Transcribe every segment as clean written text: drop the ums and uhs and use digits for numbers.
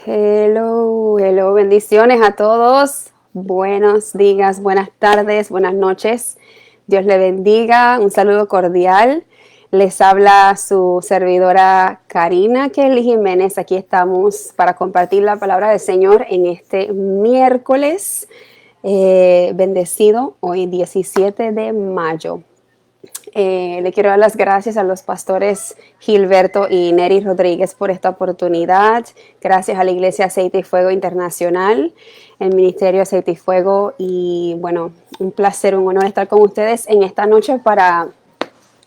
Hello, hello, bendiciones a todos. Buenos días, buenas tardes, buenas noches. Dios le bendiga. Un saludo cordial. Les habla su servidora Karina Kelly Jiménez. Aquí estamos para compartir la palabra del Señor en este miércoles bendecido, hoy 17 de mayo. Le quiero dar las gracias a los pastores Gilberto y Neri Rodríguez por esta oportunidad. Gracias a la Iglesia Aceite y Fuego Internacional, el Ministerio Aceite y Fuego. Y bueno, un placer, un honor estar con ustedes en esta noche para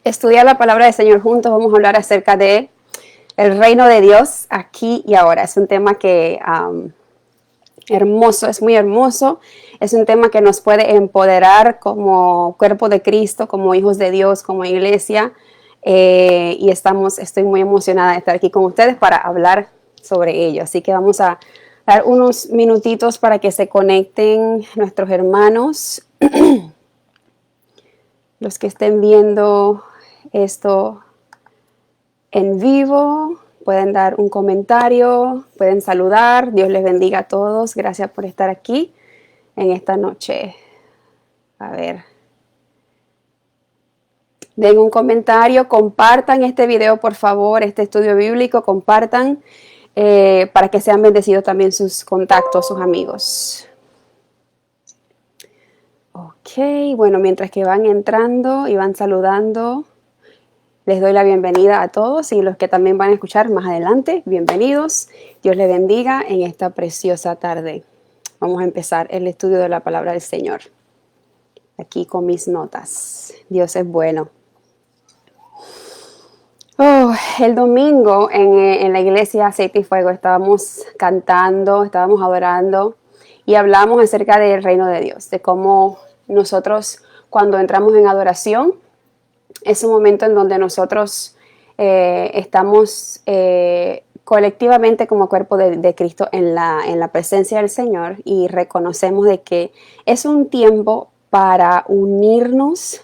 estudiar la palabra del Señor juntos. Vamos a hablar acerca de el reino de Dios aquí y ahora. Es un tema que hermoso, es muy hermoso. Es un tema que nos puede empoderar como cuerpo de Cristo, como hijos de Dios, como iglesia. Y estoy muy emocionada de estar aquí con ustedes para hablar sobre ello. Así que vamos a dar unos minutitos para que se conecten nuestros hermanos. Los que estén viendo esto en vivo, pueden dar un comentario, pueden saludar. Dios les bendiga a todos. Gracias por estar aquí en esta noche. A ver. Den un comentario, compartan este video, por favor, este estudio bíblico, compartan para que sean bendecidos también sus contactos, sus amigos. Ok, bueno, mientras que van entrando y van saludando, les doy la bienvenida a todos y los que también van a escuchar más adelante, bienvenidos. Dios les bendiga en esta preciosa tarde. Vamos a empezar el estudio de la palabra del Señor. Aquí con mis notas. Dios es bueno. El domingo en la iglesia Aceite y Fuego estábamos cantando, estábamos adorando y hablamos acerca del reino de Dios, de cómo nosotros cuando entramos en adoración es un momento en donde nosotros estamos colectivamente como cuerpo de Cristo en la presencia del Señor y reconocemos de que es un tiempo para unirnos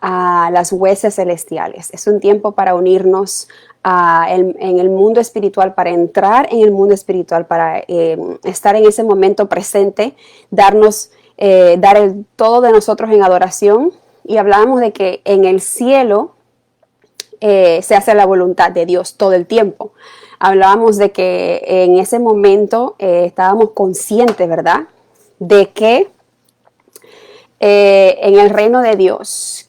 a las huestes celestiales. Es un tiempo para unirnos en el mundo espiritual, para entrar en el mundo espiritual, para estar en ese momento presente, dar el todo de nosotros en adoración. Y hablábamos de que en el cielo se hace la voluntad de Dios todo el tiempo. Hablábamos de que en ese momento estábamos conscientes, ¿verdad?, de que en el reino de Dios,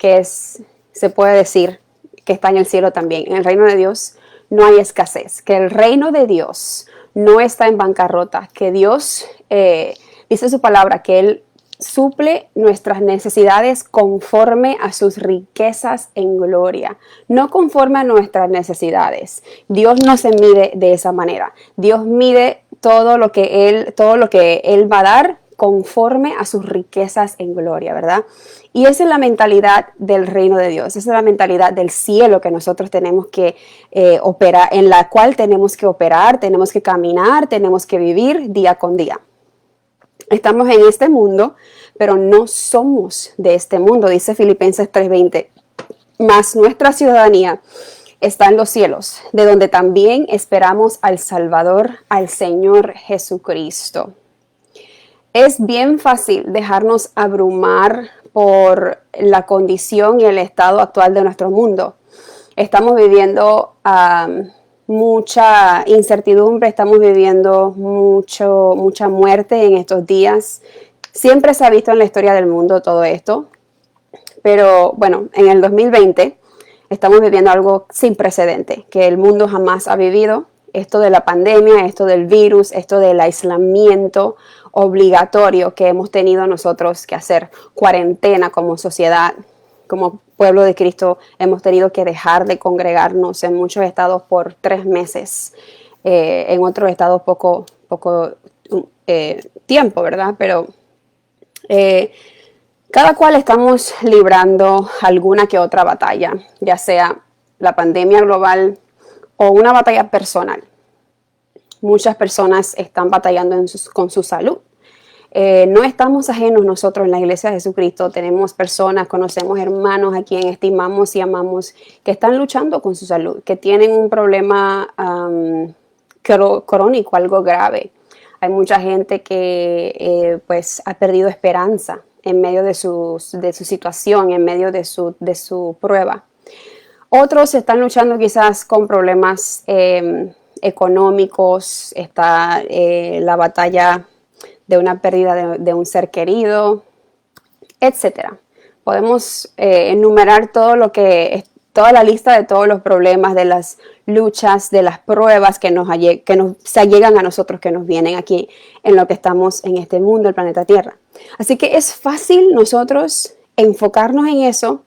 se puede decir que está en el cielo también, en el reino de Dios no hay escasez, que el reino de Dios no está en bancarrota, que Dios dice su palabra, que Él suple nuestras necesidades conforme a sus riquezas en gloria, no conforme a nuestras necesidades. Dios no se mide de esa manera. Dios mide todo lo que Él va a dar conforme a sus riquezas en gloria, ¿verdad? Y esa es la mentalidad del reino de Dios, esa es la mentalidad del cielo que nosotros tenemos que operar, en la cual tenemos que operar, tenemos que caminar, tenemos que vivir día con día. Estamos en este mundo, pero no somos de este mundo, dice Filipenses 3:20. Mas nuestra ciudadanía está en los cielos, de donde también esperamos al Salvador, al Señor Jesucristo. Es bien fácil dejarnos abrumar por la condición y el estado actual de nuestro mundo. Estamos viviendo mucha incertidumbre, estamos viviendo mucha muerte en estos días. Siempre se ha visto en la historia del mundo todo esto, pero bueno, en el 2020 estamos viviendo algo sin precedente, que el mundo jamás ha vivido. Esto de la pandemia, esto del virus, esto del aislamiento obligatorio que hemos tenido nosotros que hacer, cuarentena como sociedad, como pueblo de Cristo, hemos tenido que dejar de congregarnos en muchos estados por 3 meses, en otros estados poco tiempo, ¿verdad? Pero cada cual estamos librando alguna que otra batalla, ya sea la pandemia global o una batalla personal. Muchas personas están batallando con su salud. No estamos ajenos nosotros en la Iglesia de Jesucristo. Tenemos personas, conocemos hermanos a quien estimamos y amamos que están luchando con su salud, que tienen un problema crónico, algo grave. Hay mucha gente que pues ha perdido esperanza en medio de su situación, en medio de su prueba. Otros están luchando quizás con problemas económicos, está la batalla de una pérdida de un ser querido, etcétera. Podemos enumerar toda la lista de todos los problemas, de las luchas, de las pruebas que se llegan a nosotros, que nos vienen aquí en lo que estamos en este mundo, el planeta Tierra. Así que es fácil nosotros enfocarnos en eso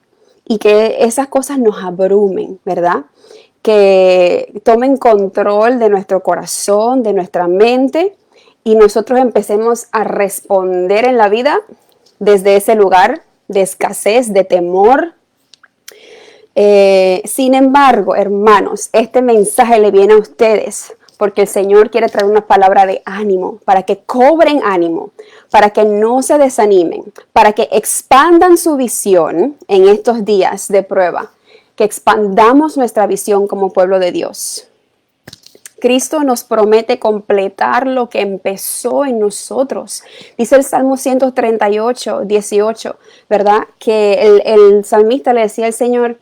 y que esas cosas nos abrumen, ¿verdad? Que tomen control de nuestro corazón, de nuestra mente, y nosotros empecemos a responder en la vida desde ese lugar de escasez, de temor. Sin embargo, hermanos, este mensaje le viene a ustedes porque el Señor quiere traer una palabra de ánimo, para que cobren ánimo, para que no se desanimen, para que expandan su visión en estos días de prueba, que expandamos nuestra visión como pueblo de Dios. Cristo nos promete completar lo que empezó en nosotros. Dice el Salmo 138, 18, ¿verdad? Que el salmista le decía al Señor,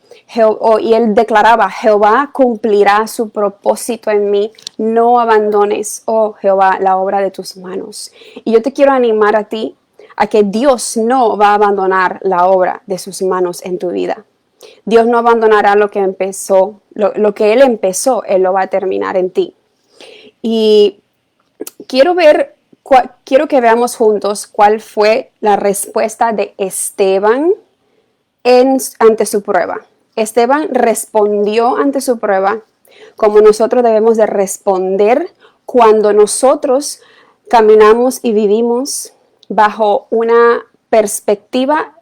y él declaraba, Jehová cumplirá su propósito en mí, no abandones, oh Jehová, la obra de tus manos. Y yo te quiero animar a ti, a que Dios no va a abandonar la obra de sus manos en tu vida. Dios no abandonará lo que empezó, lo que Él empezó, Él lo va a terminar en ti. Y quiero que veamos juntos cuál fue la respuesta de Esteban ante su prueba. Esteban respondió ante su prueba como nosotros debemos de responder cuando nosotros caminamos y vivimos bajo una perspectiva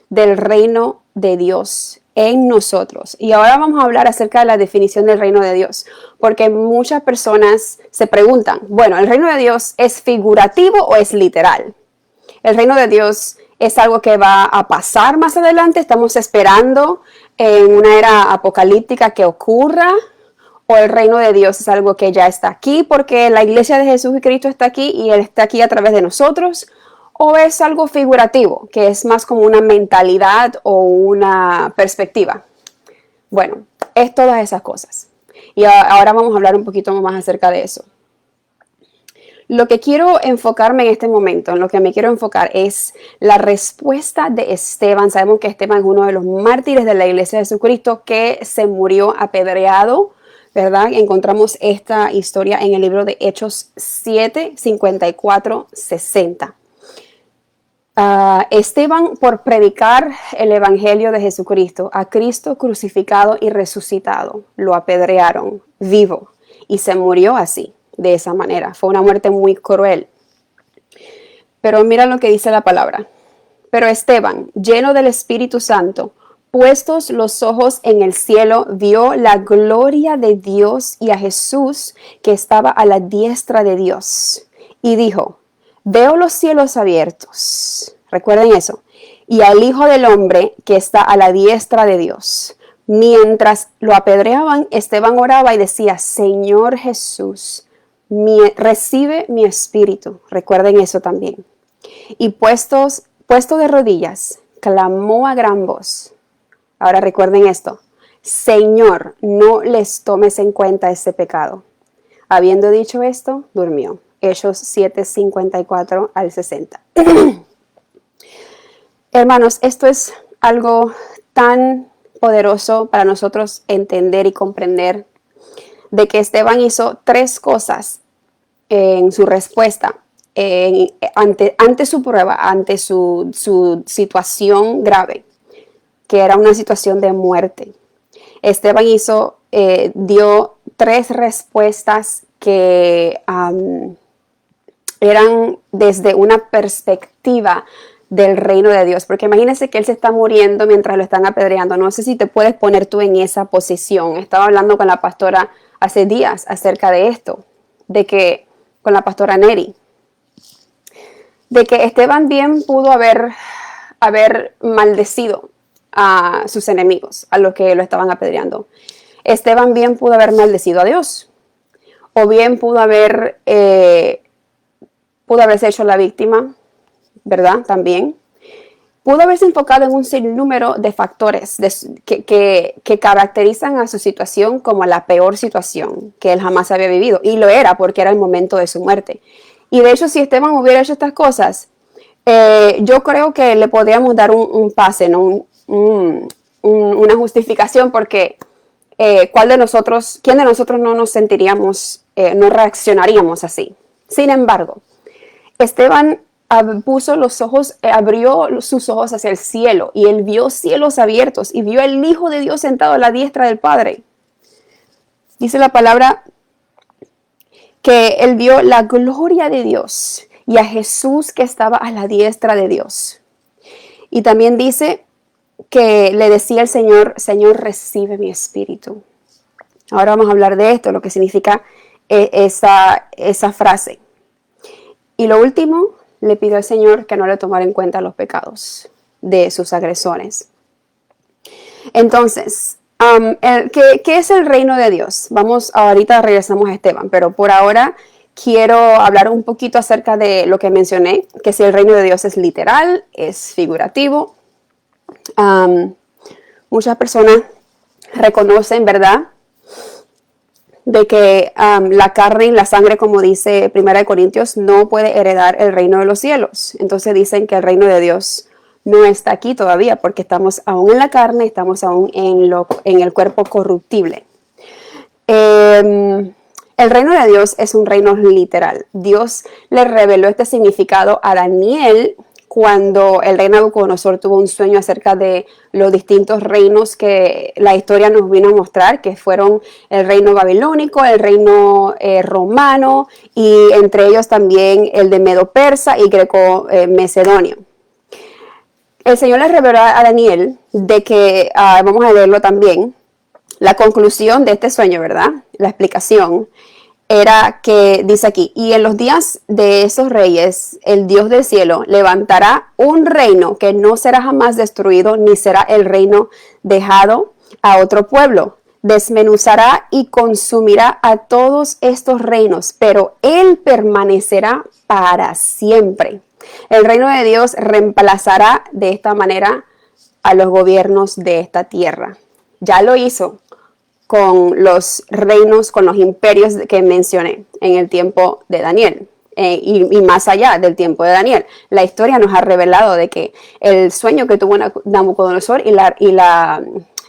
del reino de Dios en nosotros. Y ahora vamos a hablar acerca de la definición del reino de Dios, porque muchas personas se preguntan, bueno, ¿el reino de Dios es figurativo o es literal? El reino de Dios es algo que va a pasar más adelante, estamos esperando en una era apocalíptica que ocurra, o el reino de Dios es algo que ya está aquí porque la iglesia de Jesús y Cristo está aquí y Él está aquí a través de nosotros. ¿O es algo figurativo, que es más como una mentalidad o una perspectiva? Bueno, es todas esas cosas. Y ahora vamos a hablar un poquito más acerca de eso. Lo que quiero enfocarme en este momento, en lo que me quiero enfocar es la respuesta de Esteban. Sabemos que Esteban es uno de los mártires de la iglesia de Jesucristo que se murió apedreado, ¿verdad? Encontramos esta historia en el libro de Hechos 7, 54, 60. Esteban, por predicar el evangelio de Jesucristo, a Cristo crucificado y resucitado, lo apedrearon vivo y se murió así, de esa manera. Fue una muerte muy cruel. Pero mira lo que dice la palabra. Pero Esteban, lleno del Espíritu Santo, puestos los ojos en el cielo, vio la gloria de Dios y a Jesús que estaba a la diestra de Dios. Y dijo, veo los cielos abiertos, recuerden eso, y al Hijo del Hombre que está a la diestra de Dios. Mientras lo apedreaban, Esteban oraba y decía, Señor Jesús, recibe mi espíritu. Recuerden eso también. Y puesto de rodillas, clamó a gran voz. Ahora recuerden esto, Señor, no les tomes en cuenta ese pecado. Habiendo dicho esto, durmió. Hechos 7, 54 al 60. Hermanos, esto es algo tan poderoso para nosotros entender y comprender, de que Esteban hizo tres cosas en su respuesta ante su prueba, ante su situación grave, que era una situación de muerte. Esteban dio tres respuestas que eran desde una perspectiva del reino de Dios, porque imagínense que él se está muriendo mientras lo están apedreando. No sé si te puedes poner tú en esa posición. Estaba hablando con la pastora hace días acerca de esto, con la pastora Neri, de que Esteban bien pudo haber maldecido a sus enemigos, a los que lo estaban apedreando. Esteban bien pudo haber maldecido a Dios, o bien pudo haberse hecho la víctima, ¿verdad? También. Pudo haberse enfocado en un sinnúmero de factores que caracterizan a su situación como la peor situación que él jamás había vivido. Y lo era porque era el momento de su muerte. Y de hecho, si Esteban hubiera hecho estas cosas, yo creo que le podríamos dar un pase, ¿no? Una justificación, porque quién de nosotros no nos sentiríamos, no reaccionaríamos así. Sin embargo, Esteban abrió sus ojos hacia el cielo, y él vio cielos abiertos y vio al Hijo de Dios sentado a la diestra del Padre. Dice la palabra que él vio la gloria de Dios y a Jesús que estaba a la diestra de Dios. Y también dice que le decía al Señor: Señor, recibe mi espíritu. Ahora vamos a hablar de esto, lo que significa esa frase. Y lo último, le pidió al Señor que no le tomara en cuenta los pecados de sus agresores. Entonces, ¿qué es el reino de Dios? Ahorita regresamos a Esteban, pero por ahora quiero hablar un poquito acerca de lo que mencioné, que si el reino de Dios es literal, es figurativo. Muchas personas reconocen, ¿verdad?, de que la carne y la sangre, como dice 1 Corintios, no puede heredar el reino de los cielos. Entonces dicen que el reino de Dios no está aquí todavía, porque estamos aún en la carne, estamos aún en el cuerpo corruptible. El reino de Dios es un reino literal. Dios le reveló este significado a Daniel cuando el rey Nabucodonosor tuvo un sueño acerca de los distintos reinos que la historia nos vino a mostrar, que fueron el reino babilónico, el reino romano, y entre ellos también el de Medo-Persa y Greco-Macedonio. El Señor le reveló a Daniel de que, vamos a leerlo también, la conclusión de este sueño, ¿verdad? La explicación era que, dice aquí: y en los días de esos reyes, el Dios del cielo levantará un reino que no será jamás destruido, ni será el reino dejado a otro pueblo. Desmenuzará y consumirá a todos estos reinos, pero él permanecerá para siempre. El reino de Dios reemplazará de esta manera a los gobiernos de esta tierra. Ya lo hizo con los reinos, con los imperios que mencioné en el tiempo de Daniel, y más allá del tiempo de Daniel. La historia nos ha revelado de que el sueño que tuvo Nabucodonosor y la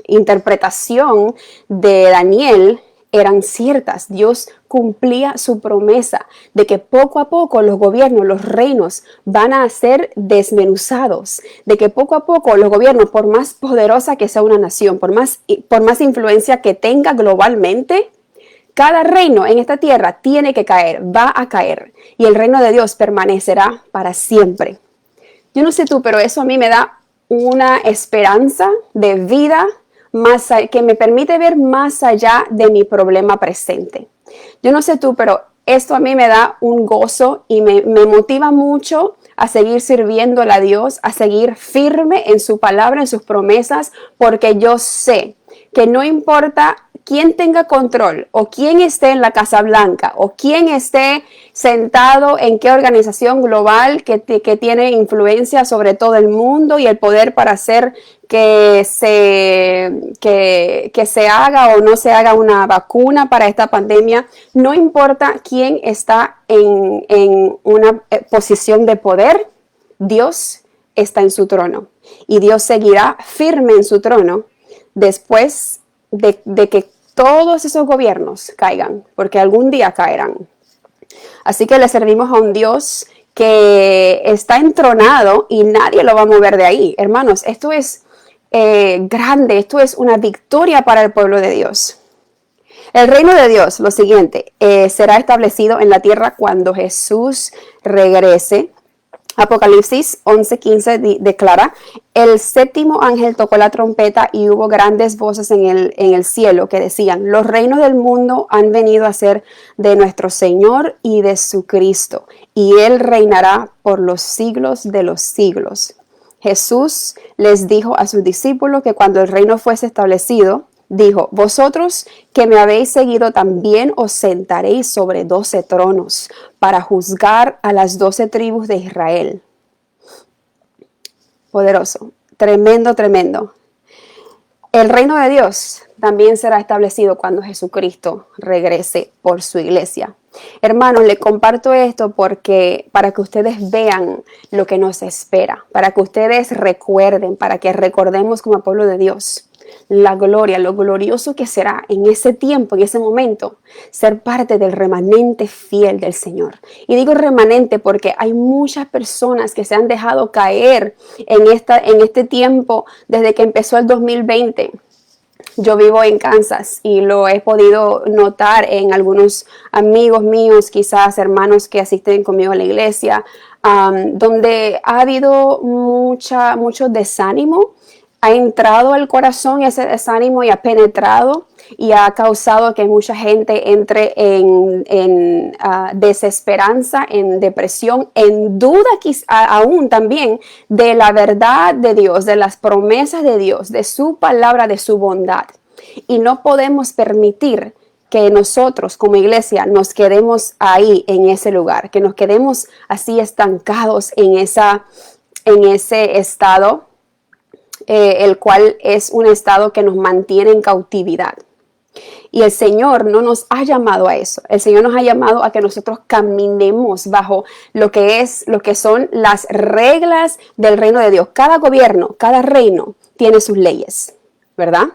interpretación de Daniel eran ciertas. Dios cumplía su promesa de que poco a poco los gobiernos, los reinos van a ser desmenuzados, de que poco a poco los gobiernos, por más poderosa que sea una nación, por más influencia que tenga globalmente, cada reino en esta tierra tiene que caer, va a caer, y el reino de Dios permanecerá para siempre. Yo no sé tú, pero eso a mí me da una esperanza de vida que me permite ver más allá de mi problema presente. Yo no sé tú, pero esto a mí me da un gozo y me motiva mucho a seguir sirviéndole a Dios, a seguir firme en su palabra, en sus promesas, porque yo sé que no importa quién tenga control o quién esté en la Casa Blanca o quién esté sentado en qué organización global que tiene influencia sobre todo el mundo y el poder para hacer que se haga o no se haga una vacuna para esta pandemia. No importa quién está en una posición de poder, Dios está en su trono y Dios seguirá firme en su trono después de que todos esos gobiernos caigan, porque algún día caerán. Así que le servimos a un Dios que está entronado y nadie lo va a mover de ahí. Hermanos, esto es grande, esto es una victoria para el pueblo de Dios. El reino de Dios, lo siguiente, será establecido en la tierra cuando Jesús regrese. Apocalipsis 11:15 declara: el séptimo ángel tocó la trompeta y hubo grandes voces en el cielo que decían: los reinos del mundo han venido a ser de nuestro Señor y de su Cristo, y Él reinará por los siglos de los siglos. Jesús les dijo a sus discípulos que cuando el reino fuese establecido, dijo, vosotros que me habéis seguido también os sentaréis sobre 12 tronos para juzgar a las 12 tribus de Israel. Poderoso, tremendo, tremendo. El reino de Dios también será establecido cuando Jesucristo regrese por su iglesia. Hermanos, les comparto esto porque para que ustedes vean lo que nos espera, para que ustedes recuerden, para que recordemos como pueblo de Dios la gloria, lo glorioso que será en ese tiempo, en ese momento, ser parte del remanente fiel del Señor. Y digo remanente porque hay muchas personas que se han dejado caer en este tiempo desde que empezó el 2020. Yo vivo en Kansas y lo he podido notar en algunos amigos míos, quizás hermanos que asisten conmigo a la iglesia, donde ha habido mucho desánimo. Ha entrado al corazón ese desánimo y ha penetrado y ha causado que mucha gente entre en desesperanza, en depresión, en duda aún también de la verdad de Dios, de las promesas de Dios, de su palabra, de su bondad. Y no podemos permitir que nosotros como iglesia nos quedemos ahí en ese lugar, que nos quedemos así estancados en ese estado, el cual es un estado que nos mantiene en cautividad. Y el Señor no nos ha llamado a eso. El Señor nos ha llamado a que nosotros caminemos bajo lo que son las reglas del reino de Dios. Cada gobierno, cada reino tiene sus leyes, ¿verdad?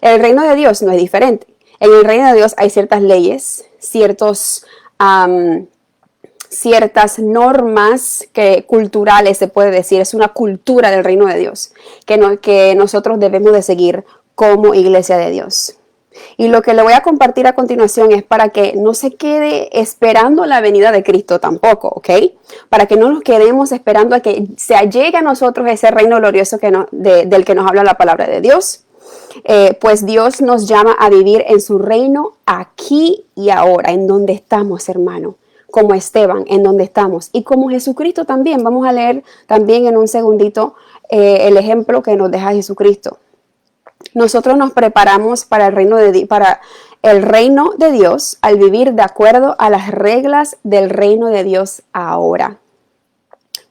El reino de Dios no es diferente. En el reino de Dios hay ciertas leyes, ciertas normas culturales, se puede decir, es una cultura del reino de Dios que nosotros debemos de seguir como iglesia de Dios. Y lo que le voy a compartir a continuación es para que no se quede esperando la venida de Cristo tampoco, ¿ok? Para que no nos quedemos esperando a que se llegue a nosotros ese reino glorioso del que nos habla la palabra de Dios. Pues Dios nos llama a vivir en su reino aquí y ahora, en donde estamos, hermano. Como Esteban, en donde estamos, y como Jesucristo también. Vamos a leer también en un segundito el ejemplo que nos deja Jesucristo. Nosotros nos preparamos para el reino de Dios al vivir de acuerdo a las reglas del reino de Dios ahora.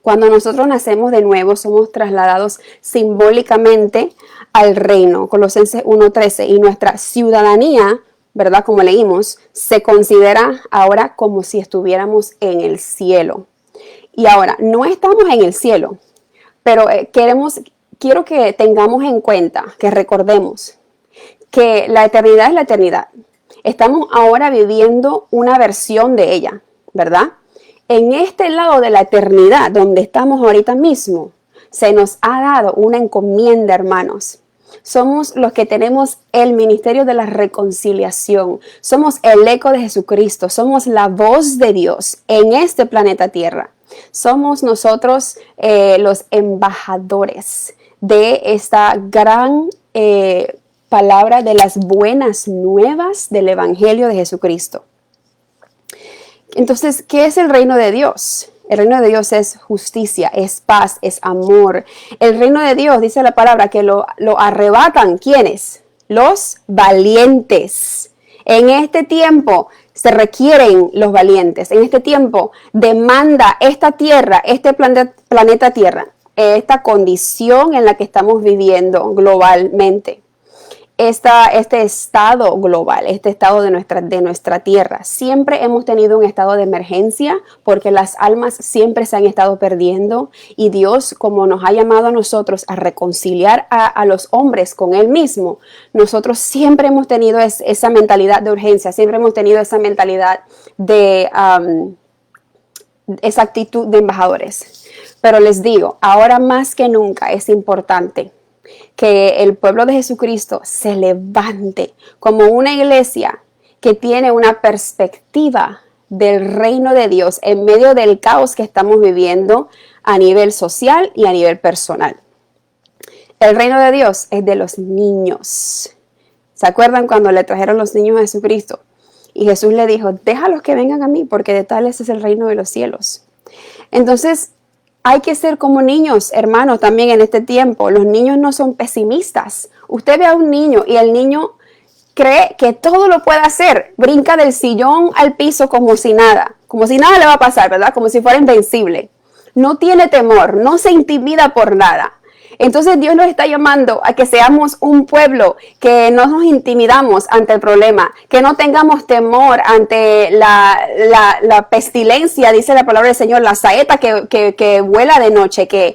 Cuando nosotros nacemos de nuevo, somos trasladados simbólicamente al reino, Colosenses 1:13, y nuestra ciudadanía, ¿verdad? Como leímos, se considera ahora como si estuviéramos en el cielo. Y ahora, no estamos en el cielo, pero quiero que tengamos en cuenta, que recordemos que la eternidad es la eternidad. Estamos ahora viviendo una versión de ella, ¿verdad? En este lado de la eternidad, donde estamos ahorita mismo, se nos ha dado una encomienda, hermanos. Somos los que tenemos el ministerio de la reconciliación. Somos el eco de Jesucristo. Somos la voz de Dios en este planeta Tierra. Somos nosotros los embajadores de esta gran palabra de las buenas nuevas del Evangelio de Jesucristo. Entonces, ¿qué es el reino de Dios? El reino de Dios es justicia, es paz, es amor. El reino de Dios, dice la palabra, que lo arrebatan. ¿Quiénes? Los valientes. En este tiempo se requieren los valientes. En este tiempo demanda esta tierra, este planeta Tierra, esta condición en la que estamos viviendo globalmente. Este estado global, este estado de nuestra tierra. Siempre hemos tenido un estado de emergencia porque las almas siempre se han estado perdiendo y Dios, como nos ha llamado a nosotros a reconciliar a los hombres con Él mismo, nosotros siempre hemos tenido esa mentalidad de urgencia, siempre hemos tenido esa mentalidad de esa actitud de embajadores. Pero les digo, ahora más que nunca es importante que el pueblo de Jesucristo se levante como una iglesia que tiene una perspectiva del reino de Dios en medio del caos que estamos viviendo a nivel social y a nivel personal. El reino de Dios es de los niños. ¿Se acuerdan cuando le trajeron los niños a Jesucristo? Y Jesús le dijo, déjalos que vengan a mí porque de tales es el reino de los cielos. Entonces, hay que ser como niños, hermanos, también en este tiempo. Los niños no son pesimistas. Usted ve a un niño y el niño cree que todo lo puede hacer. Brinca del sillón al piso como si nada le va a pasar, ¿verdad? Como si fuera invencible. No tiene temor, no se intimida por nada. Entonces Dios nos está llamando a que seamos un pueblo, que no nos intimidamos ante el problema, que no tengamos temor ante la pestilencia, dice la palabra del Señor, la saeta que vuela de noche, que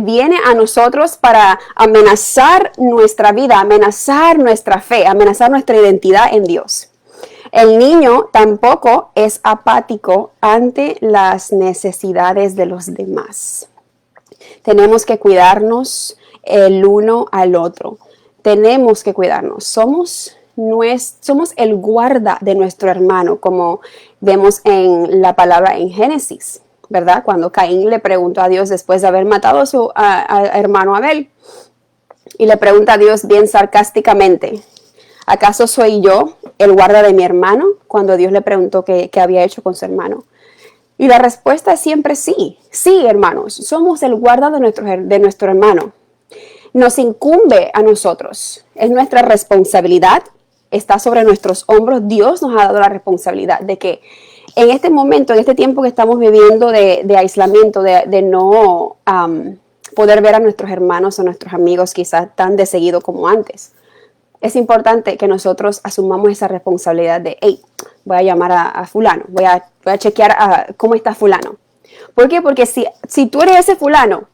viene a nosotros para amenazar nuestra vida, amenazar nuestra fe, amenazar nuestra identidad en Dios. El niño tampoco es apático ante las necesidades de los demás. Tenemos que cuidarnos el uno al otro. Tenemos que cuidarnos. Somos el guarda de nuestro hermano, como vemos en la palabra en Génesis, ¿verdad? Cuando Caín le preguntó a Dios después de haber matado a su hermano Abel, y le pregunta a Dios bien sarcásticamente: ¿acaso soy yo el guarda de mi hermano? Cuando Dios le preguntó qué había hecho con su hermano. Y la respuesta es siempre sí. Sí, hermanos, somos el guarda de nuestro hermano. Nos incumbe a nosotros. Es nuestra responsabilidad. Está sobre nuestros hombros. Dios nos ha dado la responsabilidad de que en este momento, en este tiempo que estamos viviendo de aislamiento, de no poder ver a nuestros hermanos o nuestros amigos quizás tan de seguido como antes, es importante que nosotros asumamos esa responsabilidad de: hey, voy a llamar a fulano, voy a chequear cómo está fulano. ¿Por qué? Porque si tú eres ese fulano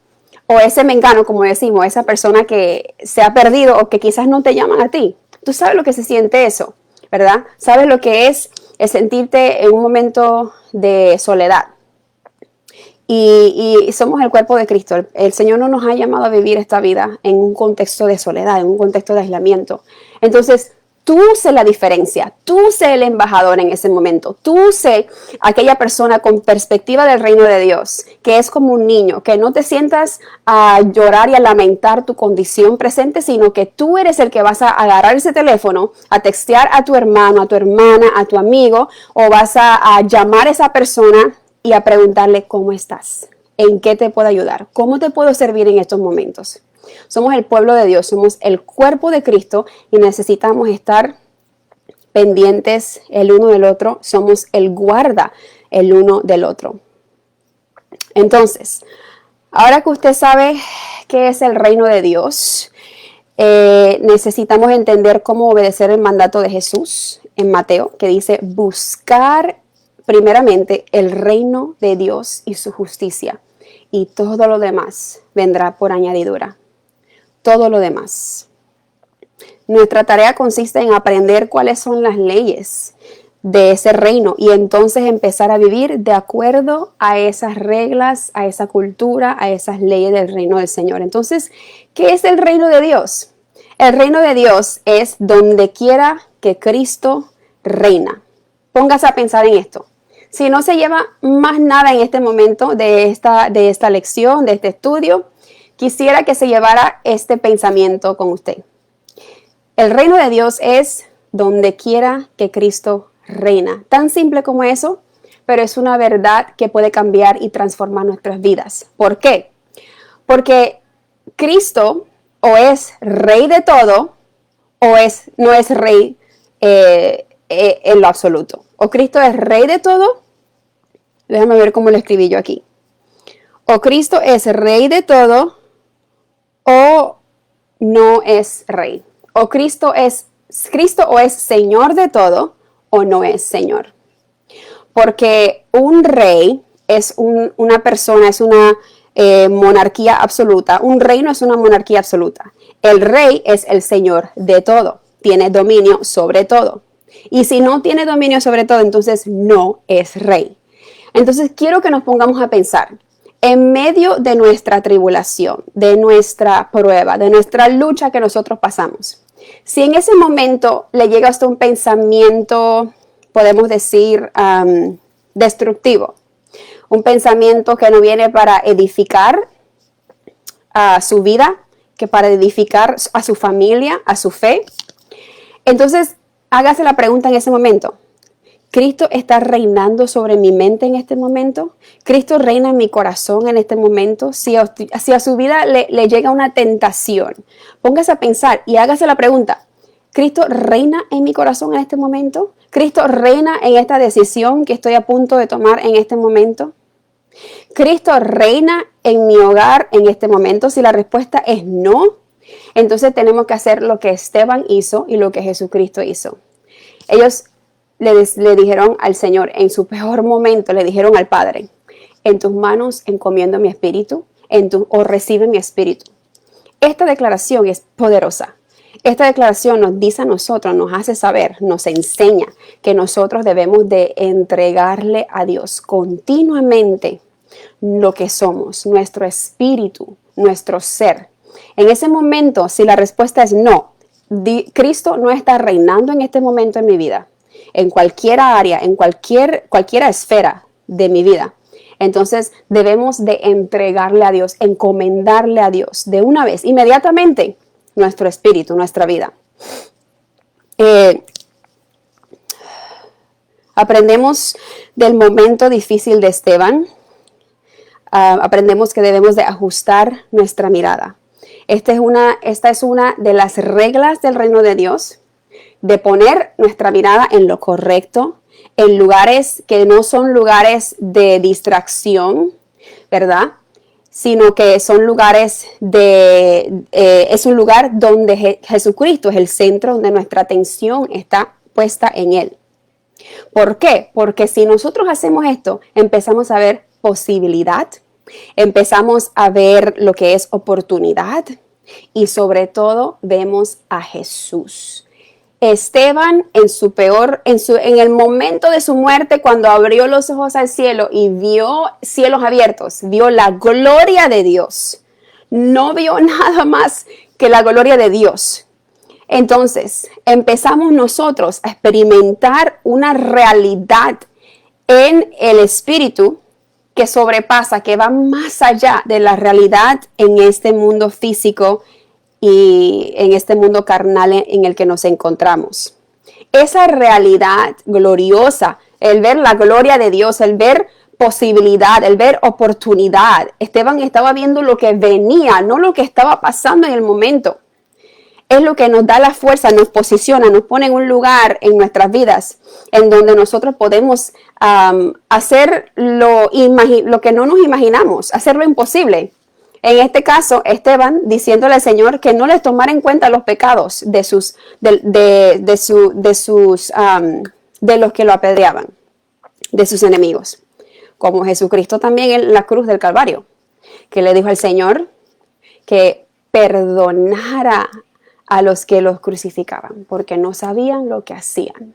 o ese mengano, como decimos, esa persona que se ha perdido o que quizás no te llaman a ti, tú sabes lo que se siente eso, ¿verdad? Sabes lo que es sentirte en un momento de soledad. Y somos el cuerpo de Cristo. El Señor no nos ha llamado a vivir esta vida en un contexto de soledad, en un contexto de aislamiento. Entonces, tú sé la diferencia, tú sé el embajador en ese momento, tú sé aquella persona con perspectiva del reino de Dios, que es como un niño, que no te sientas a llorar y a lamentar tu condición presente, sino que tú eres el que vas a agarrar ese teléfono, a textear a tu hermano, a tu hermana, a tu amigo, o vas a llamar a esa persona y a preguntarle: ¿cómo estás? ¿En qué te puedo ayudar? ¿Cómo te puedo servir en estos momentos? Somos el pueblo de Dios, somos el cuerpo de Cristo y necesitamos estar pendientes el uno del otro. Somos el guarda el uno del otro. Entonces, ahora que usted sabe qué es el reino de Dios, necesitamos entender cómo obedecer el mandato de Jesús en Mateo, que dice: buscar primeramente el reino de Dios y su justicia, y todo lo demás vendrá por añadidura. Todo lo demás. Nuestra tarea consiste en aprender cuáles son las leyes de ese reino y entonces empezar a vivir de acuerdo a esas reglas, a esa cultura, a esas leyes del reino del Señor. Entonces, ¿qué es el reino de Dios? El reino de Dios es donde quiera que Cristo reina. Póngase a pensar en esto. Si no se lleva más nada en este momento de esta lección, de este estudio, quisiera que se llevara este pensamiento con usted. El reino de Dios es donde quiera que Cristo reina. Tan simple como eso, pero es una verdad que puede cambiar y transformar nuestras vidas. ¿Por qué? Porque Cristo o es rey de todo o no es rey en lo absoluto. O Cristo es rey de todo. Déjame ver cómo lo escribí yo aquí. O Cristo es rey de todo o no es rey. O Cristo o es Señor de todo o no es Señor. Porque un rey es una persona, es una monarquía absoluta. Un reino es una monarquía absoluta. El rey es el Señor de todo. Tiene dominio sobre todo. Y si no tiene dominio sobre todo, entonces no es rey. Entonces quiero que nos pongamos a pensar, en medio de nuestra tribulación, de nuestra prueba, de nuestra lucha que nosotros pasamos, si en ese momento le llega hasta un pensamiento, podemos decir, destructivo, un pensamiento que no viene para edificar a su vida, que para edificar a su familia, a su fe, entonces hágase la pregunta en ese momento: Cristo está reinando sobre mi mente en este momento. Cristo reina en mi corazón en este momento. Si a su vida le llega una tentación, póngase a pensar y hágase la pregunta: ¿Cristo reina en mi corazón en este momento? ¿Cristo reina en esta decisión que estoy a punto de tomar en este momento? ¿Cristo reina en mi hogar en este momento? Si la respuesta es no, entonces tenemos que hacer lo que Esteban hizo y lo que Jesucristo hizo. Ellos le dijeron al Señor en su peor momento, le dijeron al Padre: en tus manos encomiendo mi espíritu, o recibe mi espíritu. Esta declaración es poderosa. Esta declaración nos dice a nosotros, nos hace saber, nos enseña que nosotros debemos de entregarle a Dios continuamente lo que somos, nuestro espíritu, nuestro ser. En ese momento, si la respuesta es no, Cristo no está reinando en este momento en mi vida, en cualquier área, en cualquiera esfera de mi vida, entonces debemos de entregarle a Dios, encomendarle a Dios de una vez, inmediatamente, nuestro espíritu, nuestra vida. Aprendemos del momento difícil de Esteban. Aprendemos que debemos de ajustar nuestra mirada. Esta es una de las reglas del reino de Dios, de poner nuestra mirada en lo correcto, en lugares que no son lugares de distracción, ¿verdad? Sino que son lugares es un lugar donde Jesucristo es el centro, donde nuestra atención está puesta en Él. ¿Por qué? Porque si nosotros hacemos esto, empezamos a ver posibilidad, empezamos a ver lo que es oportunidad y sobre todo vemos a Jesús. Esteban en el momento de su muerte, cuando abrió los ojos al cielo y vio cielos abiertos, vio la gloria de Dios. No vio nada más que la gloria de Dios. Entonces, empezamos nosotros a experimentar una realidad en el espíritu que sobrepasa, que va más allá de la realidad en este mundo físico y en este mundo carnal en el que nos encontramos. Esa realidad gloriosa, el ver la gloria de Dios, el ver posibilidad, el ver oportunidad. Esteban estaba viendo lo que venía, no lo que estaba pasando en el momento. Es lo que nos da la fuerza, nos posiciona, nos pone en un lugar en nuestras vidas en donde nosotros podemos hacer lo que no nos imaginamos, hacer lo imposible. En este caso, Esteban diciéndole al Señor que no les tomara en cuenta los pecados de los que lo apedreaban, de sus enemigos. Como Jesucristo también en la cruz del Calvario, que le dijo al Señor que perdonara a los que los crucificaban, porque no sabían lo que hacían.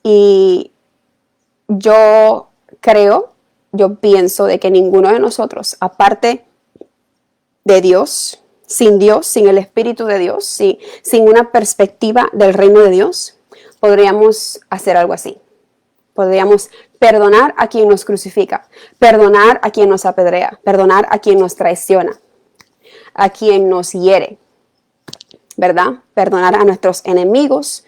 Y yo pienso de que ninguno de nosotros, aparte de Dios, sin el Espíritu de Dios, sin una perspectiva del reino de Dios, podríamos hacer algo así. Podríamos perdonar a quien nos crucifica, perdonar a quien nos apedrea, perdonar a quien nos traiciona, a quien nos hiere, ¿verdad? Perdonar a nuestros enemigos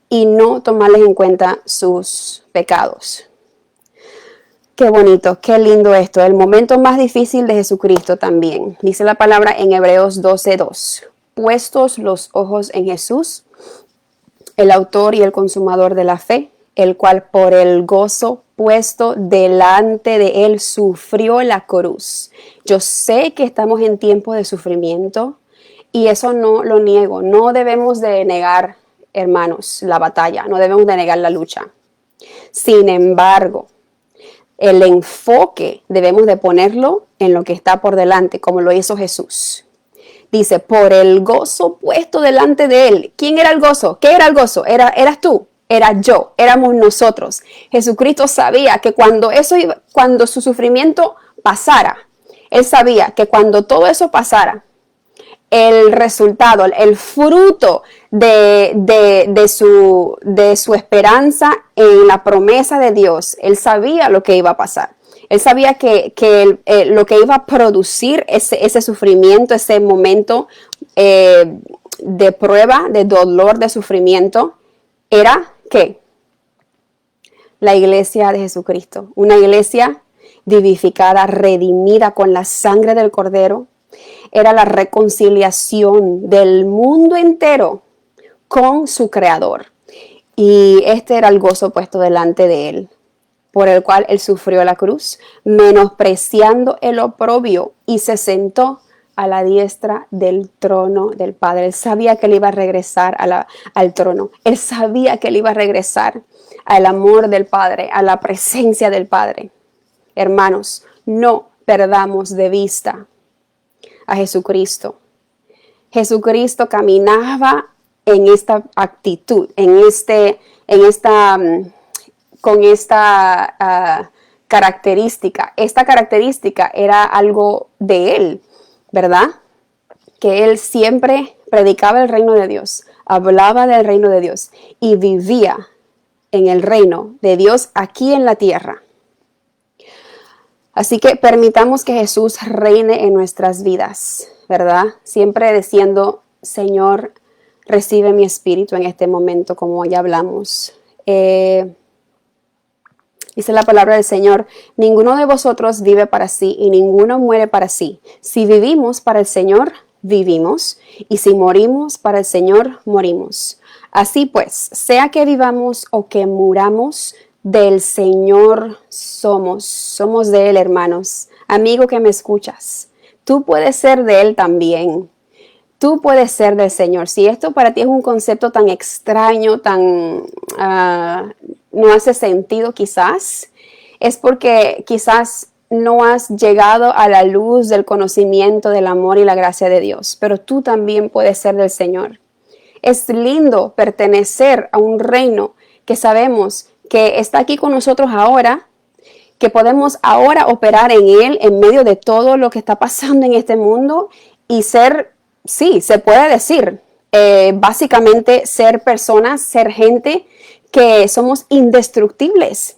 y no tomarles en cuenta sus pecados. Qué bonito, qué lindo esto. El momento más difícil de Jesucristo también. Dice la palabra en Hebreos 12:2. Puestos los ojos en Jesús, el autor y el consumador de la fe, el cual por el gozo puesto delante de él sufrió la cruz. Yo sé que estamos en tiempo de sufrimiento y eso no lo niego. No debemos de negar, hermanos, la batalla. No debemos de negar la lucha. Sin embargo, el enfoque debemos de ponerlo en lo que está por delante, como lo hizo Jesús. Dice, por el gozo puesto delante de él. ¿Quién era el gozo? ¿Qué era el gozo? Eras tú, era yo, éramos nosotros. Jesucristo sabía que cuando su sufrimiento pasara, él sabía que cuando todo eso pasara, el resultado, el fruto de su esperanza en la promesa de Dios, él sabía lo que iba a pasar. Él sabía que lo que iba a producir ese sufrimiento, ese momento de prueba, de dolor, de sufrimiento, era ¿qué? la iglesia de Jesucristo, una iglesia vivificada, redimida con la sangre del Cordero. Era la reconciliación del mundo entero con su Creador. Y este era el gozo puesto delante de él, por el cual él sufrió la cruz, menospreciando el oprobio, y se sentó a la diestra del trono del Padre. Él sabía que él iba a regresar al trono. Él sabía que él iba a regresar al amor del Padre, a la presencia del Padre. Hermanos, no perdamos de vista a Jesucristo. Jesucristo caminaba en esta actitud, con esta característica. Esta característica era algo de él, ¿verdad? Que él siempre predicaba el reino de Dios, hablaba del reino de Dios y vivía en el reino de Dios aquí en la tierra. Así que permitamos que Jesús reine en nuestras vidas, ¿verdad? Siempre diciendo, Señor, recibe mi espíritu en este momento, como ya hablamos. Dice la palabra del Señor, ninguno de vosotros vive para sí y ninguno muere para sí. Si vivimos para el Señor, vivimos, y si morimos para el Señor, morimos. Así pues, sea que vivamos o que muramos, del Señor somos de Él, hermanos. Amigo que me escuchas, tú puedes ser de Él también. Tú puedes ser del Señor. Si esto para ti es un concepto tan extraño, no hace sentido quizás, es porque quizás no has llegado a la luz del conocimiento del amor y la gracia de Dios, pero tú también puedes ser del Señor. Es lindo pertenecer a un reino que sabemos que está aquí con nosotros ahora, que podemos ahora operar en Él en medio de todo lo que está pasando en este mundo y ser, sí, se puede decir, básicamente ser personas, ser gente que somos indestructibles.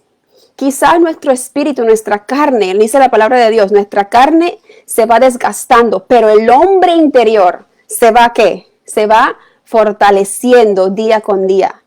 Quizás nuestro espíritu, nuestra carne, dice la palabra de Dios, nuestra carne se va desgastando, pero el hombre interior se va, ¿qué? Se va fortaleciendo día con día.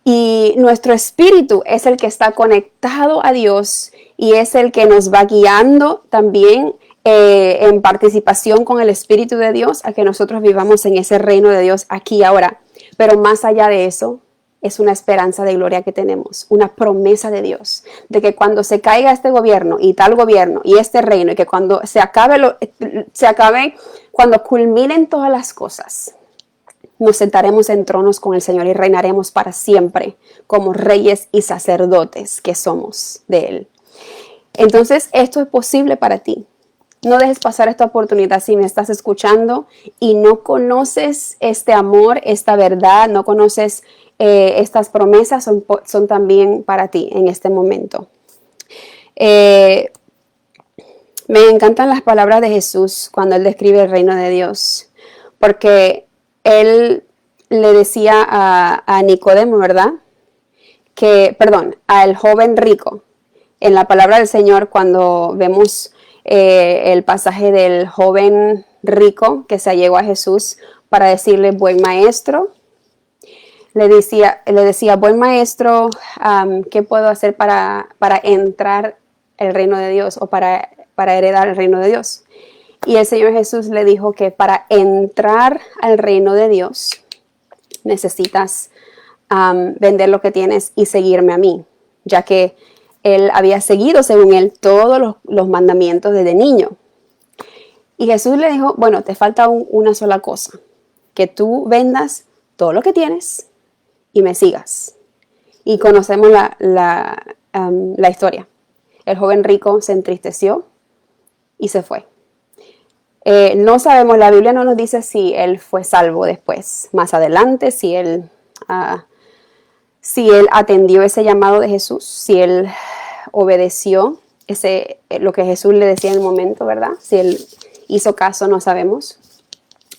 Y nuestro espíritu es el que está conectado a Dios y es el que nos va guiando también en participación con el Espíritu de Dios a que nosotros vivamos en ese reino de Dios aquí y ahora. Pero más allá de eso, es una esperanza de gloria que tenemos, una promesa de Dios, de que cuando se caiga este gobierno y tal gobierno y este reino, y que cuando se acabe, cuando culminen todas las cosas, nos sentaremos en tronos con el Señor y reinaremos para siempre como reyes y sacerdotes que somos de Él. Entonces, esto es posible para ti. No dejes pasar esta oportunidad si me estás escuchando y no conoces este amor, esta verdad, no conoces estas promesas, son también para ti en este momento. Me encantan las palabras de Jesús cuando Él describe el reino de Dios, porque Él le decía a Nicodemo, ¿verdad? Al joven rico. En la palabra del Señor, cuando vemos el pasaje del joven rico que se llegó a Jesús para decirle, buen maestro, le decía, buen maestro, ¿qué puedo hacer para entrar el reino de Dios o para heredar el reino de Dios? Y el Señor Jesús le dijo que para entrar al reino de Dios necesitas vender lo que tienes y seguirme a mí, ya que Él había seguido, según Él, todos los mandamientos desde niño. Y Jesús le dijo, bueno, te falta una sola cosa, que tú vendas todo lo que tienes y me sigas. Y conocemos la historia. El joven rico se entristeció y se fue. No sabemos, la Biblia no nos dice si él fue salvo después, más adelante, si él atendió ese llamado de Jesús, si él obedeció lo que Jesús le decía en el momento, ¿verdad? Si él hizo caso, no sabemos.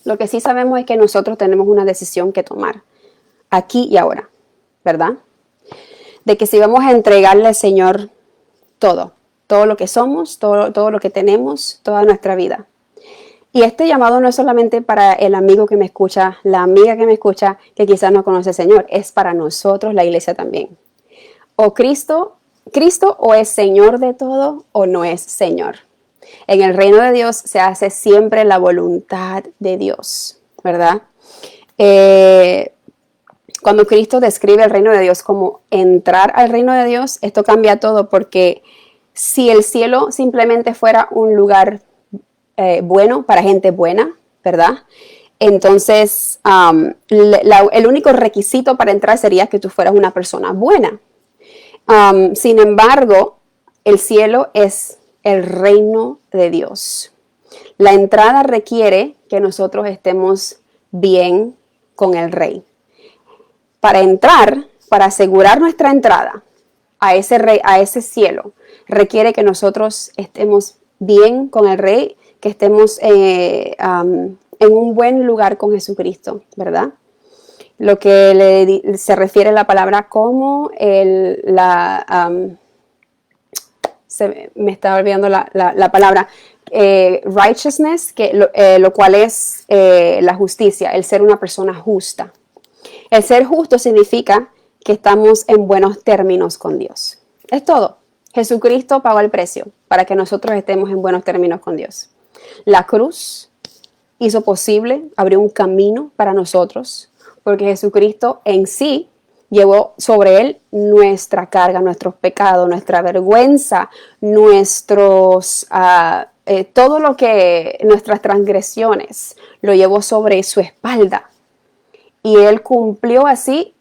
Lo que sí sabemos es que nosotros tenemos una decisión que tomar, aquí y ahora, ¿verdad? De que si vamos a entregarle al Señor todo lo que somos, todo lo que tenemos, toda nuestra vida. Y este llamado no es solamente para el amigo que me escucha, la amiga que me escucha, que quizás no conoce al Señor, es para nosotros, la iglesia también. o Cristo o es Señor de todo o no es Señor. En el reino de Dios se hace siempre la voluntad de Dios, ¿verdad? Cuando Cristo describe el reino de Dios como entrar al reino de Dios, esto cambia todo, porque si el cielo simplemente fuera un lugar bueno para gente buena, ¿verdad? Entonces, el único requisito para entrar sería que tú fueras una persona buena. Sin embargo, el cielo es el reino de Dios. La entrada requiere que nosotros estemos bien con el Rey. Para entrar, para asegurar nuestra entrada a ese cielo, requiere que nosotros estemos bien con el Rey, que estemos en un buen lugar con Jesucristo, ¿verdad? Lo que se refiere a la palabra como me está olvidando la palabra righteousness, lo cual es la justicia, el ser una persona justa. El ser justo significa que estamos en buenos términos con Dios. Es todo. Jesucristo pagó el precio para que nosotros estemos en buenos términos con Dios. La cruz hizo posible, abrió un camino para nosotros, porque Jesucristo en sí llevó sobre él nuestra carga, nuestros pecados, nuestra vergüenza, todo lo que nuestras transgresiones lo llevó sobre su espalda. Y él cumplió así,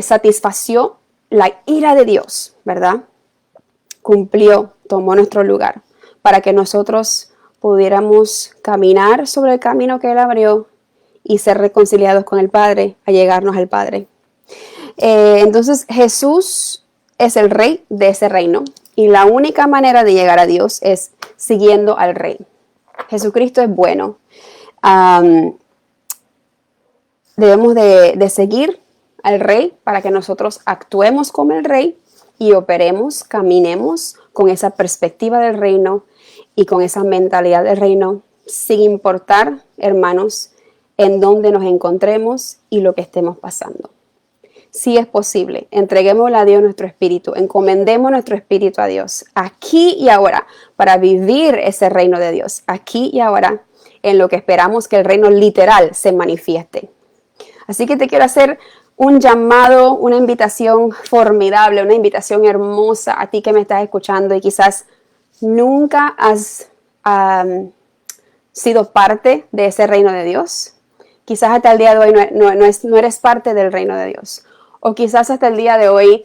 satisfació la ira de Dios, ¿verdad? Cumplió, tomó nuestro lugar para que nosotros pudiéramos caminar sobre el camino que él abrió y ser reconciliados con el Padre, a llegarnos al Padre. Entonces Jesús es el Rey de ese reino y la única manera de llegar a Dios es siguiendo al Rey. Jesucristo es bueno. Debemos de seguir al Rey para que nosotros actuemos como el Rey y operemos, caminemos con esa perspectiva del reino y con esa mentalidad del reino, sin importar, hermanos, en dónde nos encontremos y lo que estemos pasando. Si es posible, entreguémosle a Dios nuestro espíritu, encomendemos nuestro espíritu a Dios, aquí y ahora, para vivir ese reino de Dios, aquí y ahora, en lo que esperamos que el reino literal se manifieste. Así que te quiero hacer un llamado, una invitación formidable, una invitación hermosa a ti que me estás escuchando y quizás nunca has sido parte de ese reino de Dios. Quizás hasta el día de hoy no eres parte del reino de Dios. O quizás hasta el día de hoy,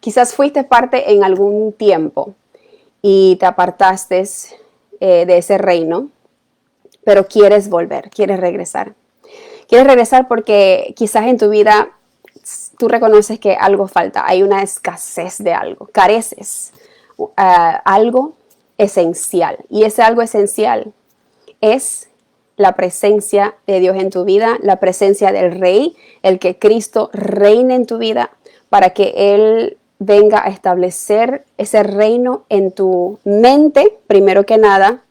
quizás fuiste parte en algún tiempo y te apartaste de ese reino, pero quieres volver, quieres regresar. Quieres regresar porque quizás en tu vida tú reconoces que algo falta, hay una escasez de algo, careces algo esencial. Y ese algo esencial es la presencia de Dios en tu vida, la presencia del Rey, el que Cristo reine en tu vida para que Él venga a establecer ese reino en tu mente, primero que nada,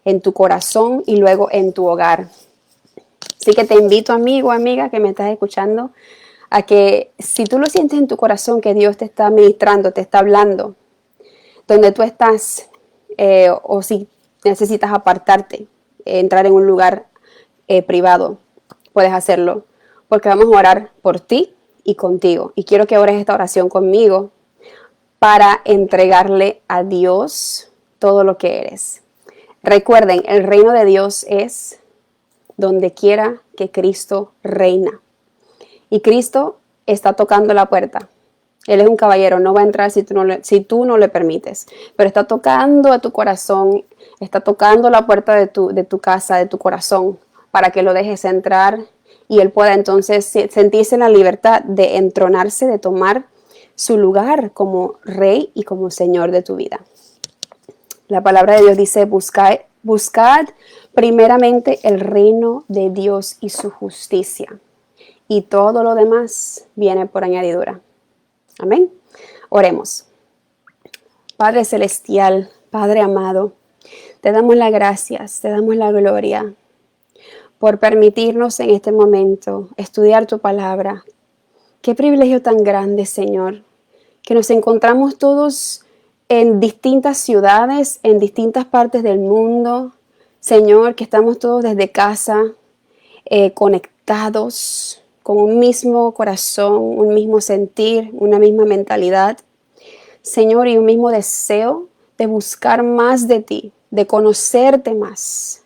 en tu corazón y luego en tu hogar. Así que te invito, amigo, amiga, que me estás escuchando, a que si tú lo sientes en tu corazón que Dios te está ministrando, te está hablando, donde tú estás, o si necesitas apartarte, entrar en un lugar privado, puedes hacerlo, porque vamos a orar por ti y contigo. Y quiero que ores esta oración conmigo para entregarle a Dios todo lo que eres. Recuerden, el reino de Dios es donde quiera que Cristo reina. Y Cristo está tocando la puerta. Él es un caballero, no va a entrar si tú no le permites. Pero está tocando a tu corazón, está tocando la puerta de tu casa, de tu corazón, para que lo dejes entrar y Él pueda entonces sentirse en la libertad de entronarse, de tomar su lugar como Rey y como Señor de tu vida. La palabra de Dios dice, buscad primeramente el reino de Dios y su justicia, y todo lo demás viene por añadidura. Amén. Oremos. Padre celestial, Padre amado, te damos las gracias, te damos la gloria por permitirnos en este momento estudiar tu palabra, Qué privilegio tan grande, Señor, que nos encontramos todos en distintas ciudades, en distintas partes del mundo. Señor, que estamos todos desde casa, conectados con un mismo corazón, un mismo sentir, una misma mentalidad. Señor, y un mismo deseo de buscar más de ti, de conocerte más.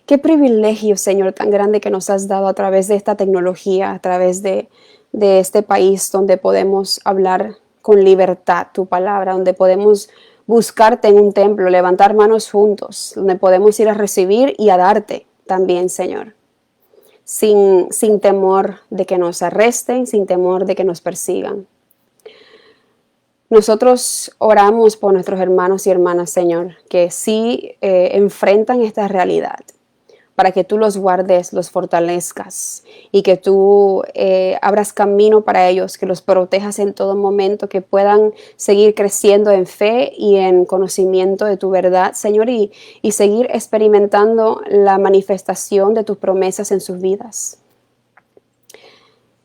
Qué privilegio, Señor, tan grande que nos has dado a través de esta tecnología, a través de este país donde podemos hablar con libertad tu palabra, donde podemos buscarte en un templo, levantar manos juntos, donde podemos ir a recibir y a darte también, Señor, sin temor de que nos arresten, sin temor de que nos persigan. Nosotros oramos por nuestros hermanos y hermanas, Señor, que sí enfrentan esta realidad, para que tú los guardes, los fortalezcas y que tú abras camino para ellos, que los protejas en todo momento, que puedan seguir creciendo en fe y en conocimiento de tu verdad, Señor, y seguir experimentando la manifestación de tus promesas en sus vidas.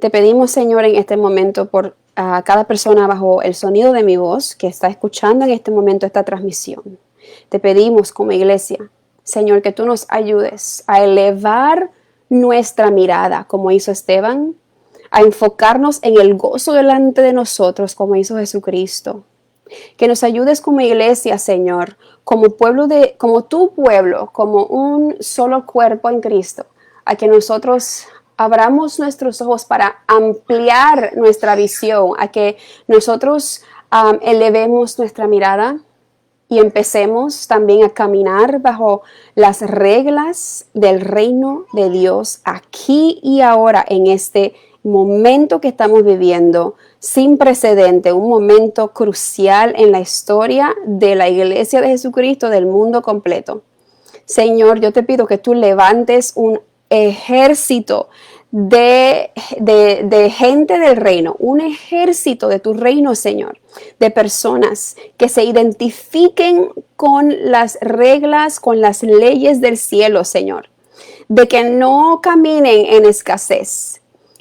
Te pedimos, Señor, en este momento por a cada persona bajo el sonido de mi voz que está escuchando en este momento esta transmisión. Te pedimos como iglesia, Señor, que tú nos ayudes a elevar nuestra mirada, como hizo Esteban, a enfocarnos en el gozo delante de nosotros, como hizo Jesucristo. Que nos ayudes como iglesia, Señor, como tu pueblo, como un solo cuerpo en Cristo, a que nosotros abramos nuestros ojos para ampliar nuestra visión, a que nosotros elevemos nuestra mirada y empecemos también a caminar bajo las reglas del reino de Dios aquí y ahora en este momento que estamos viviendo sin precedente, un momento crucial en la historia de la Iglesia de Jesucristo, del mundo completo. Señor, yo te pido que tú levantes un ejército de gente del reino, un ejército de tu reino, Señor, de personas que se identifiquen con las reglas, con las leyes del cielo, Señor, de que no caminen en escasez.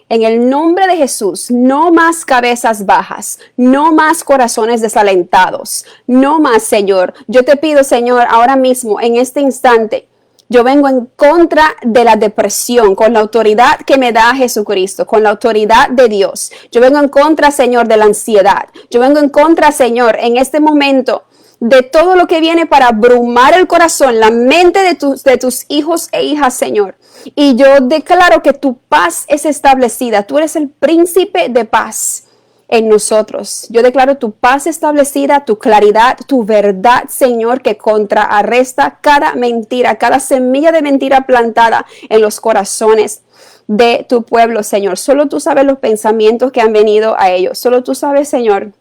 En el nombre de Jesús, no más cabezas bajas, no más corazones desalentados, no más, Señor. Yo te pido, Señor, ahora mismo, en este instante, yo vengo en contra de la depresión con la autoridad que me da Jesucristo, con la autoridad de Dios. Yo vengo en contra, Señor, de la ansiedad. Yo vengo en contra, Señor, en este momento de todo lo que viene para abrumar el corazón, la mente de tus hijos e hijas, Señor. Y yo declaro que tu paz es establecida. Tú eres el príncipe de paz en nosotros. Yo declaro tu paz establecida, tu claridad, tu verdad, Señor, que contrarresta cada mentira, cada semilla de mentira plantada en los corazones de tu pueblo, Señor. Solo tú sabes los pensamientos que han venido a ellos. Solo tú sabes, Señor,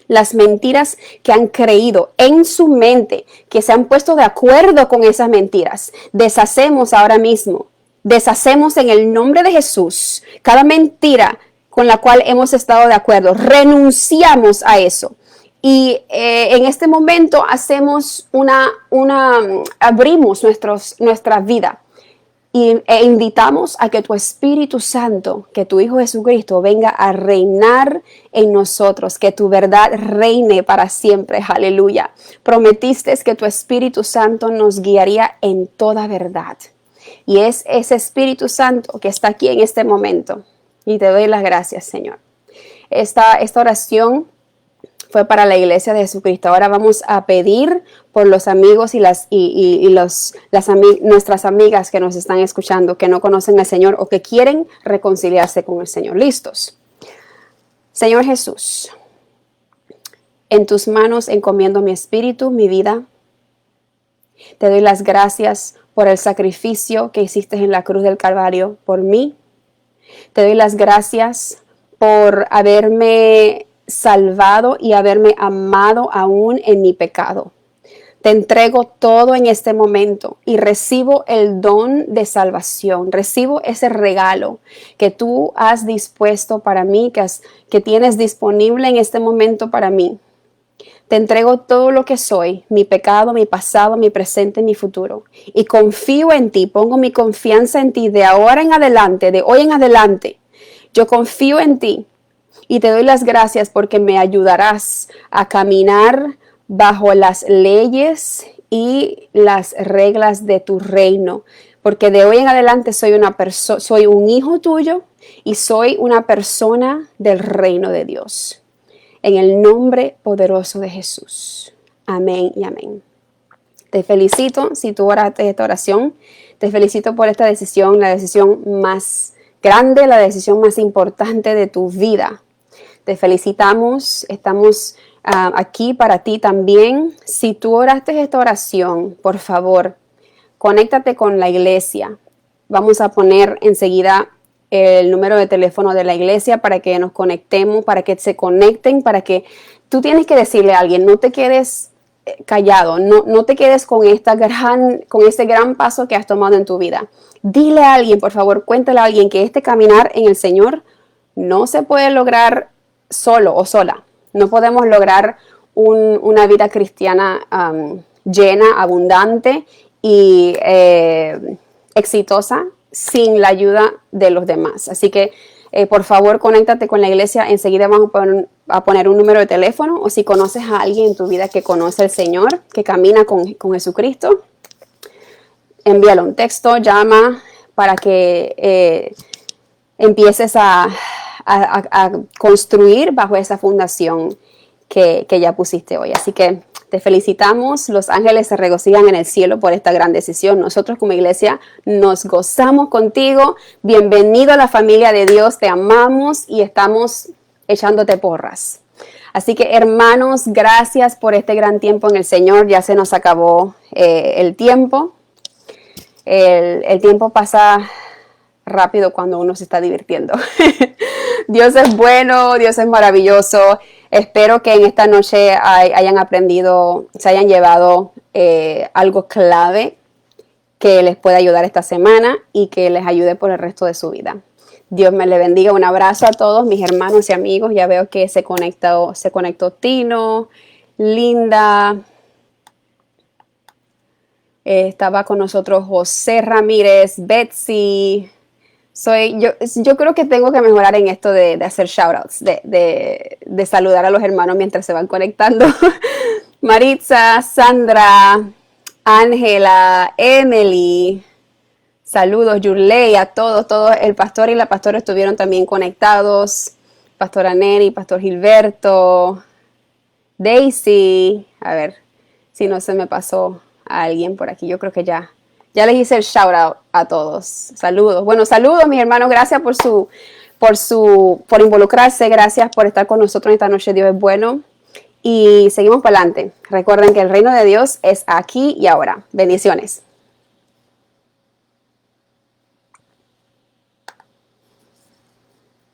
las mentiras que han creído en su mente, que se han puesto de acuerdo con esas mentiras. Deshacemos ahora mismo. Deshacemos en el nombre de Jesús cada mentira con la cual hemos estado de acuerdo. Renunciamos a eso. Y en este momento abrimos nuestra vida e invitamos a que tu Espíritu Santo, que tu Hijo Jesucristo venga a reinar en nosotros, que tu verdad reine para siempre. Aleluya. Prometiste que tu Espíritu Santo nos guiaría en toda verdad. Y es ese Espíritu Santo que está aquí en este momento. Y te doy las gracias, Señor. Esta oración fue para la Iglesia de Jesucristo. Ahora vamos a pedir por los amigos nuestras amigas que nos están escuchando, que no conocen al Señor o que quieren reconciliarse con el Señor. ¿Listos? Señor Jesús, en tus manos encomiendo mi espíritu, mi vida. Te doy las gracias por el sacrificio que hiciste en la cruz del Calvario por mí. Te doy las gracias por haberme salvado y haberme amado aún en mi pecado. Te entrego todo en este momento y recibo el don de salvación. Recibo ese regalo que tú has dispuesto para mí, que tienes disponible en este momento para mí. Te entrego todo lo que soy, mi pecado, mi pasado, mi presente, mi futuro. Y confío en ti, pongo mi confianza en ti de ahora en adelante, de hoy en adelante. Yo confío en ti Y te doy las gracias porque me ayudarás a caminar bajo las leyes y las reglas de tu reino. Porque de hoy en adelante soy un hijo tuyo y soy una persona del reino de Dios. En el nombre poderoso de Jesús. Amén y amén. Te felicito si tú oraste esta oración. Te felicito por esta decisión, la decisión más grande, la decisión más importante de tu vida. Te felicitamos, estamos aquí para ti también. Si tú oraste esta oración, por favor, conéctate con la iglesia. Vamos a poner enseguida el número de teléfono de la iglesia para que nos conectemos, para que se conecten, para que tú tienes que decirle a alguien, no te quedes callado, no te quedes con este gran paso que has tomado en tu vida. Dile a alguien, por favor, cuéntale a alguien que este caminar en el Señor no se puede lograr solo o sola. No podemos lograr una vida cristiana llena, abundante y exitosa sin la ayuda de los demás. Así que por favor, conéctate con la iglesia. Enseguida vamos a poner un número de teléfono, o si conoces a alguien en tu vida que conoce al Señor, que camina con Jesucristo, envíale un texto, llama para que empieces a construir bajo esa fundación que ya pusiste hoy. Así que te felicitamos. Los ángeles se regocijan en el cielo por esta gran decisión. Nosotros como iglesia nos gozamos contigo. Bienvenido a la familia de Dios. Te amamos y estamos echándote porras. Así que, hermanos, gracias por este gran tiempo en el Señor. Ya se nos acabó el tiempo. El tiempo pasa rápido cuando uno se está divirtiendo. Dios es bueno, Dios es maravilloso. Espero que en esta noche hayan aprendido, se hayan llevado algo clave que les pueda ayudar esta semana y que les ayude por el resto de su vida. Dios me le bendiga. Un abrazo a todos mis hermanos y amigos. Ya veo que se conectó Tino, Linda. Estaba con nosotros José Ramírez, Betsy. Yo creo que tengo que mejorar en esto de hacer shoutouts, de saludar a los hermanos mientras se van conectando. Maritza, Sandra, Ángela, Emily, saludos, Yurley, a todos, el pastor y la pastora estuvieron también conectados. Pastora Neri, Pastor Gilberto, Daisy, a ver si no se me pasó a alguien por aquí, yo creo que ya les hice el shout out a todos. Saludos. Bueno, saludos mis hermanos. Gracias por involucrarse. Gracias por estar con nosotros esta noche. Dios es bueno. Y seguimos para adelante. Recuerden que el reino de Dios es aquí y ahora. Bendiciones.